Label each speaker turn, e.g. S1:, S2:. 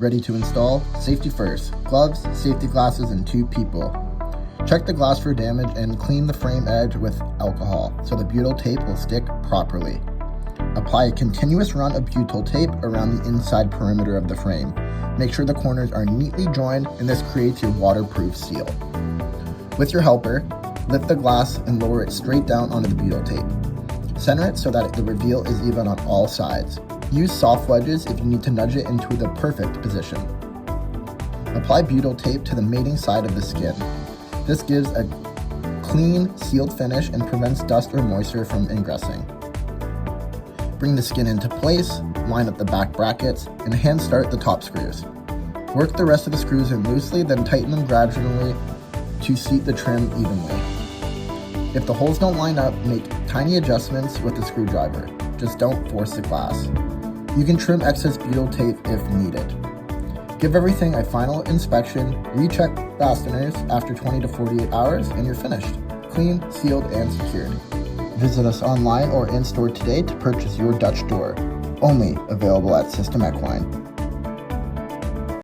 S1: Ready to install? Safety first. Gloves, safety glasses, and 2 people. Check the glass for damage and clean the frame edge with alcohol so the butyl tape will stick properly. Apply a continuous run of butyl tape around the inside perimeter of the frame. Make sure the corners are neatly joined, and this creates your waterproof seal. With your helper, lift the glass and lower it straight down onto the butyl tape. Center it so that the reveal is even on all sides. Use soft wedges if you need to nudge it into the perfect position. Apply butyl tape to the mating side of the skin. This gives a clean, sealed finish and prevents dust or moisture from ingressing. Bring the skin into place, line up the back brackets, and hand start the top screws. Work the rest of the screws in loosely, then tighten them gradually to seat the trim evenly. If the holes don't line up, make tiny adjustments with the screwdriver. Just don't force the glass. You can trim excess butyl tape if needed. Give everything a final inspection, recheck fasteners after 20 to 48 hours, and you're finished. Clean, sealed, and secured. Visit us online or in-store today to purchase your Dutch door. Only available at System Equine.